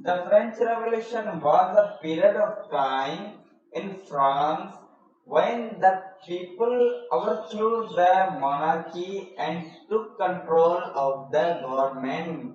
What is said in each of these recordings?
The French Revolution was a period of time in France when the people overthrew the monarchy and took control of the government.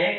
1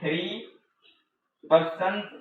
3%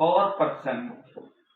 4%।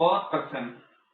4%।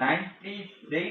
96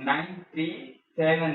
97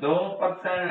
2%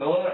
2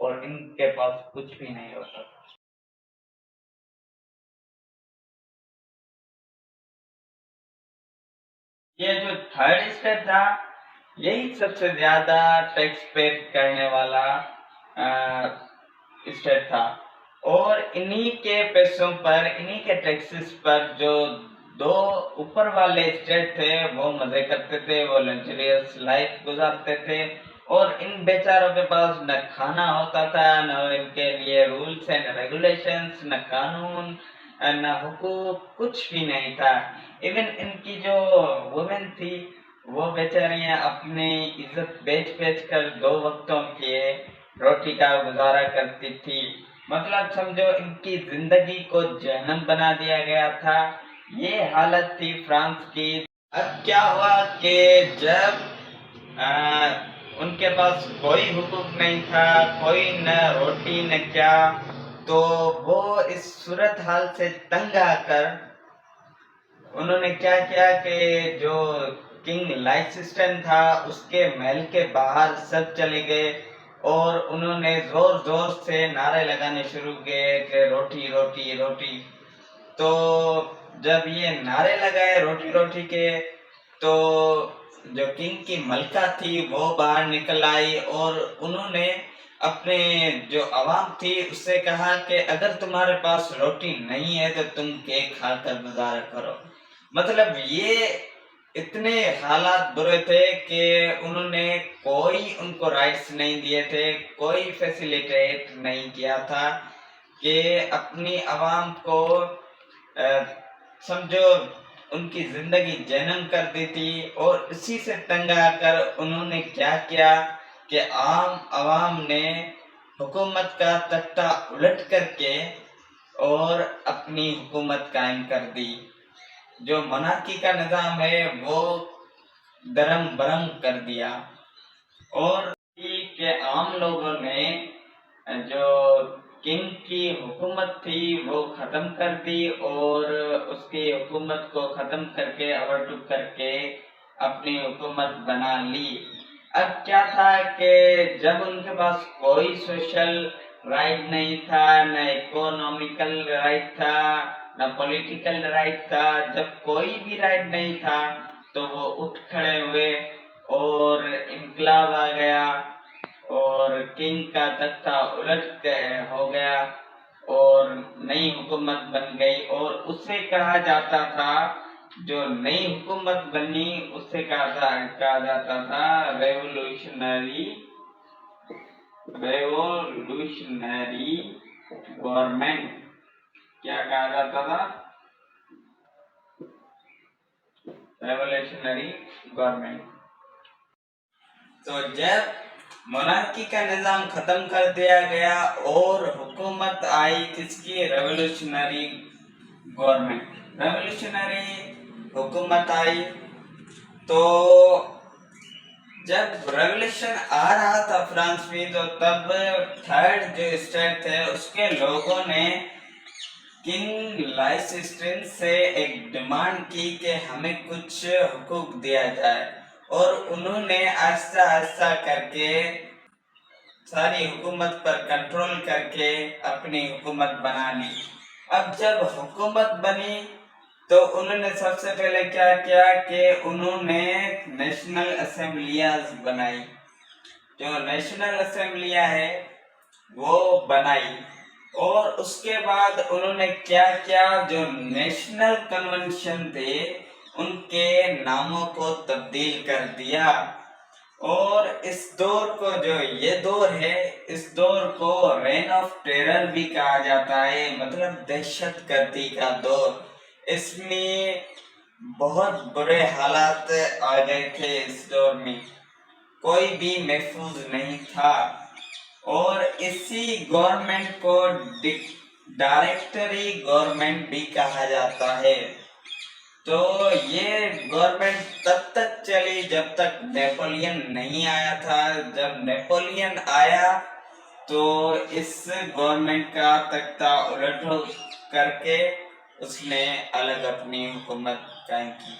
اور ان کے پاس کچھ بھی نہیں ہوتا تھا۔ یہ جو تھرڈ اسٹیٹ تھا یہی سب سے زیادہ ٹیکس پے کرنے والا اسٹیٹ تھا، اور انہی کے پیسوں پر، انہی کے ٹیکسز پر جو دو اوپر والے اسٹیٹ تھے وہ مزے کرتے تھے، وہ لگژریس لائف گزارتے تھے، اور ان بیچاروں کے پاس نہ کھانا ہوتا تھا، نہ ان کے لیے رولس اینڈ ریگولیشنز، نہ قانون، نہ حقوق، کچھ بھی نہیں تھا۔ ایون ان کی جو وومن تھی وہ بیچاریاں اپنی عزت بیچ بیچ کر 2 وقتوں کے روٹی کا گزارا کرتی تھی۔ مطلب سمجھو ان کی زندگی کو جہنم بنا دیا گیا تھا۔ یہ حالت تھی فرانس کی۔ اب کیا ہوا کہ جب ان کے پاس کوئی حقوق نہیں تھا، کوئی نہ روٹی نہ کیا، تو وہ اس صورتحال سے تنگ آ کر انہوں نے کیا کیا کہ جو کنگ لائسسٹن تھا اس کے محل کے باہر سب چلے گئے، اور انہوں نے زور زور سے نعرے لگانے شروع کیے کہ روٹی روٹی روٹی۔ تو جب یہ نعرے لگائے روٹی روٹی کے، تو جو کنگ کی ملکہ تھی وہ باہر نکل آئی، اور انہوں نے اپنے جو عوام تھی اس سے کہا کہ اگر تمہارے پاس روٹی نہیں ہے تو تم کیک کھا کر گزارا کرو۔ مطلب یہ اتنے حالات برے تھے کہ انہوں نے کوئی ان کو رائٹس نہیں دیے تھے، کوئی فیسیلیٹیٹ نہیں کیا تھا کہ اپنی عوام کو سمجھو ان کی زندگی جہنم کر دی تھی۔ اور اسی سے تنگ آ کر انہوں نے کیا کیا کہ عام عوام نے حکومت کا تختہ الٹ کر کے اور اپنی حکومت قائم کر دی۔ جو منارکی کا نظام ہے وہ درم برم کر دیا، اور کہ عام لوگوں نے جو کنگ کی حکومت تھی وہ ختم کر دی، اور اس کی حکومت کو ختم کر کے اوورٹو کر کے اپنی حکومت بنا لی۔ اب کیا تھا کہ جب ان کے پاس کوئی سوشل رائٹ نہیں تھا، نہ اکونومیکل رائٹ تھا، نہ پولیٹیکل رائٹ تھا، جب کوئی بھی رائٹ نہیں تھا تو وہ اٹھ کھڑے ہوئے اور انقلاب آ گیا، اور کنگ کا تختہ الٹ ہو گیا اور نئی حکومت بن گئی۔ اور اسے کہا جاتا تھا، جو نئی حکومت بنی اسے کہا جاتا تھا ریولوشنری گورنمنٹ۔ کیا کہا جاتا تھا؟ Revolutionary government. تو جب مونارکی کا نظام ختم کر دیا گیا اور حکومت آئی کس کی؟ ریولوشنری گورنمنٹ، ریولوشنری حکومت آئی۔ تو جب ریولوشن آ رہا تھا فرانس میں، تو تب تھرڈ جو اسٹیٹ تھے اس کے لوگوں نے کنگ لائسسٹن سے ایک ڈیمانڈ کی کہ ہمیں کچھ حقوق دیا جائے، اور انہوں نے آہستہ آہستہ کر کے ساری حکومت پر کنٹرول کر کے اپنی حکومت بنا لی۔ اب جب حکومت بنی تو انہوں نے سب سے پہلے کیا کیا کہ انہوں نے نیشنل اسمبلیاز بنائی۔ جو نیشنل اسمبلیاں ہے وہ بنائی، اور اس کے بعد انہوں نے کیا کیا، جو نیشنل کنونشن تھے ان کے ناموں کو تبدیل کر دیا۔ اور اس دور کو، جو یہ دور ہے، اس دور کو رین آف ٹیرر بھی کہا جاتا ہے، مطلب دہشت گردی کا دور۔ اس میں بہت برے حالات آ گئے تھے، اس دور میں کوئی بھی محفوظ نہیں تھا، اور اسی گورنمنٹ کو ڈائریکٹری گورنمنٹ بھی کہا جاتا ہے۔ تو یہ گورنمنٹ تب تک چلی جب تک نیپولین نہیں آیا تھا۔ جب نیپولین آیا تو اس گورنمنٹ کا تختہ الٹ کر کے اس نے الگ اپنی حکومت قائم کی۔